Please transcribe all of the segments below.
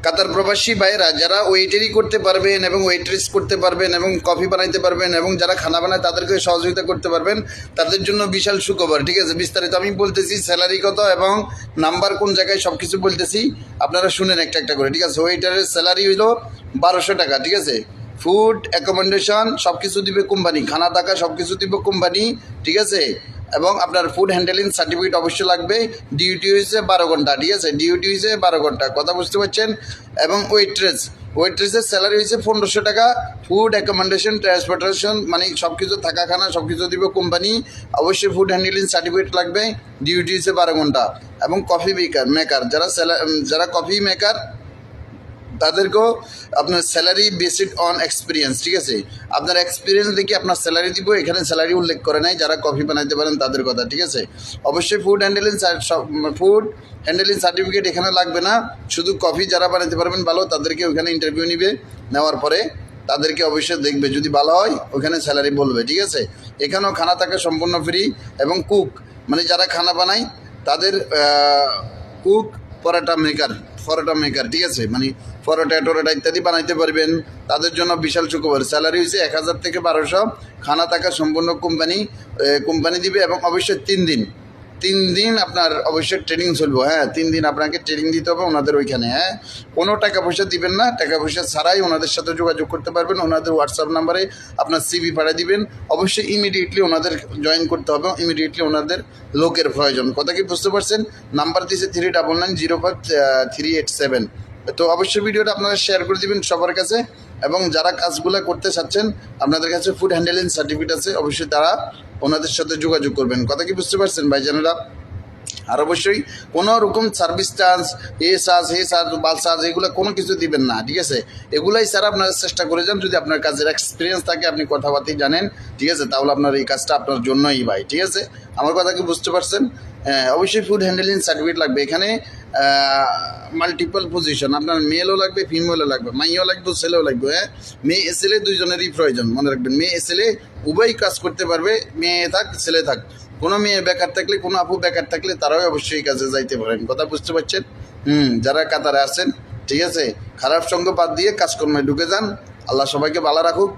কাতার প্রবাসী ভাইয়েরা যারা ওয়েটারি করতে পারবেন এবং ওয়েট্রেস করতে পারবেন এবং কফি বানাইতে পারবেন এবং যারা খানা বানায় তাদেরকে সহযোগিতা করতে পারবেন, তাদের জন্য বিশাল সুখবর। ঠিক আছে, বিস্তারিত আমি বলতেছি, স্যালারি কত এবং নাম্বার কোন জায়গায় সব কিছু বলতেছি, আপনারা শুনেন একটা একটা করে। ঠিক আছে, ওয়েটারের স্যালারি হইলো 1200 টাকা। ঠিক আছে, ফুড অ্যাকোমোডেশন সব কিছু দিবে কোম্পানি, খানা থাকা সব কিছু দিবে কোম্পানি। ঠিক আছে, এবং আপনার ফুড হ্যান্ডেলিং সার্টিফিকেট অবশ্যই লাগবে। ডিউটি হয়েছে 12 ঘন্টা। ঠিক আছে, ডিউটি হয়েছে 12 ঘন্টা, কথা বুঝতে পারছেন। এবং ওয়েট্রেসের স্যালারি হয়েছে 1500 টাকা। ফুড অ্যাকোমোডেশন ট্রান্সপোর্টেশন মানে সব কিছু থাকা খানা সব কিছু দিবে কোম্পানি। অবশ্যই ফুড হ্যান্ডেলিং সার্টিফিকেট লাগবে। ডিউটি হয়েছে 12 ঘন্টা। এবং কফি মেকার যারা কফি মেকার তাদেরকেও আপনার স্যালারি বেসড অন এক্সপিরিয়েন্স। ঠিক আছে, আপনার এক্সপিরিয়েন্স দেখি আপনার স্যালারি দিব। এখানে স্যালারি উল্লেখ করে নাই, যারা কফি বানাইতে পারেন তাদের কথা। ঠিক আছে, অবশ্যই ফুড হ্যান্ডেলিং সার্টিফিকেট এখানে লাগবে না, শুধু কফি যারা বানাইতে পারবেন ভালো তাদেরকে ওখানে ইন্টারভিউ নিবে। নেওয়ার পরে তাদেরকে অবশ্যই দেখবে, যদি ভালো হয় ওখানে স্যালারি বলবে। ঠিক আছে, এখানেও খানা থাকে সম্পূর্ণ ফ্রি। এবং কুক মানে যারা খানা বানায় তাদের কুক পরোটা মেকার। ঠিক আছে, মানে পরোটা টরোটা ইত্যাদি বানাইতে পারবেন, তাদের জন্য বিশাল সুখবর। স্যালারি হয়েছে 1000 থেকে 1200। খানা থাকা সম্পূর্ণ কোম্পানি দিবে। এবং অবশ্যই 3 দিন আপনার অবশ্যই ট্রেনিং চলবে। হ্যাঁ, 3 দিন আপনাকে ট্রেনিং দিতে হবে ওনাদের ওইখানে। হ্যাঁ, কোনো টাকা পয়সা দিবেন না, টাকা পয়সা ছাড়াই ওনাদের সাথে যোগাযোগ করতে পারবেন। ওনাদের হোয়াটসঅ্যাপ নাম্বারে আপনার সিভি পাঠিয়ে দিবেন। অবশ্যই ইমিডিয়েটলি ওনাদের জয়েন করতে হবে, ইমিডিয়েটলি ওনাদের লোকের প্রয়োজন। কথা কি বুঝতে পারছেন? নাম্বার দিয়েছে 39905387। তো অবশ্যই ভিডিওটা আপনারা শেয়ার করে দিবেন সবার কাছে। এবং যারা কাজগুলো করতে চাচ্ছেন, আপনাদের কাছে ফুড হ্যান্ডেলিং সার্টিফিকেট আছে, অবশ্যই তারা ওনাদের সাথে যোগাযোগ করবেন। কথা কি বুঝতে পারছেন ভাইজানেরা? আর অবশ্যই কোনো রকম সার্ভিস চার্জ, বাল চার্জ এগুলো কোনো কিছু দিবেন না। ঠিক আছে, এগুলাই স্যার আপনারা চেষ্টা করে যান। যদি আপনার কাজের এক্সপিরিয়েন্স থাকে, আপনি কথাবার্তা জানেন, ঠিক আছে, তাহলে আপনার এই কাজটা আপনার জন্যই ভাই। ঠিক আছে, আমার কথা কি বুঝতে পারছেন? হ্যাঁ, অবশ্যই ফুড হ্যান্ডেলিং সার্টিফিকেট লাগবে। এখানে মাল্টিপল পজিশন, আপনার মেলও লাগবে, ফিমেলও লাগবে, মাইও লাগবে, ছেলেও লাগবে। হ্যাঁ, মেয়ে ছেলে দুইজনেরই প্রয়োজন, মনে রাখবেন। মেয়ে ছেলে উভয়ই কাজ করতে পারবে, মেয়ে থাক ছেলে থাক। কোনো মেয়ে বেকার থাকলে, কোনো আপু বেকার থাকলে তারাও অবশ্যই কাজে যাইতে পারেন। কথা বুঝতে পারছেন? যারা কাতারে আছেন, ঠিক আছে, খারাপ সঙ্গ বাদ দিয়ে কাজকর্মে ঢুকে যান। আল্লাহ সবাইকে ভালো রাখুক,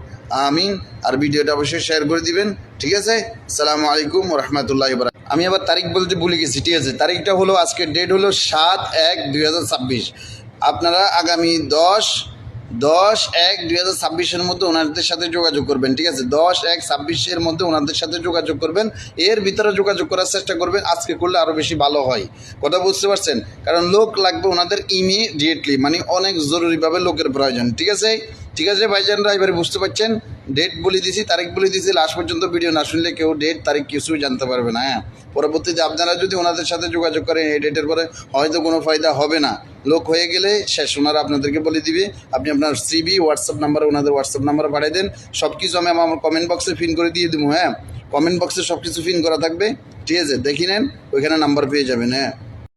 আমিন। আর ভিডিওটা অবশ্যই শেয়ার করে দিবেন। ঠিক আছে, আসসালামু আলাইকুম রহমতুল্লাহ। আমি আবার তারিখ বলতে ভুলে গেছি। ঠিক আছে, তারিখটা হলো, আজকের ডেট হলো 7/1/2026। আপনারা আগামী 10/1/2026 মধ্যে ওনাদের সাথে যোগাযোগ করবেন। ঠিক আছে, 10/1/26 মধ্যে ওনাদের সাথে যোগাযোগ করবেন। এর ভিতরে যোগাযোগ করার চেষ্টা করবেন, আজকে করলে আরও বেশি ভালো হয়। কথা বুঝতে পারছেন? কারণ লোক লাগবে ওনাদের ইমিডিয়েটলি, মানে অনেক জরুরিভাবে লোকের প্রয়োজন। ঠিক আছে ভাইজানরা, এবারে বুঝতে পারছেন। ডেট বলে দিছি, তারিখ বলে দিছি। লাস্ট পর্যন্ত ভিডিও না শুনলে কেউ ডেট তারিখ কিছুই জানতে পারবে না। হ্যাঁ, পরবর্তীতে আপনারা যদি ওনাদের সাথে যোগাযোগ করেন এই ডেটের পরে, হয়তো কোনো ফায়দা হবে না। লোক হয়ে গেলে শেষ, ওনারা আপনাদেরকে বলে দিবে। আপনি আপনার সিবি হোয়াটসঅ্যাপ নাম্বারে ওনাদের হোয়াটসঅ্যাপ নাম্বারে পাঠিয়ে দেন। সব কিছু আমি আমার কমেন্ট বক্সে পিন করে দিয়ে দেবো। হ্যাঁ, কমেন্ট বক্সে সব কিছু পিন করা থাকবে। ঠিক আছে, দেখি নেন, ওইখানে নাম্বার পেয়ে যাবেন। হ্যাঁ।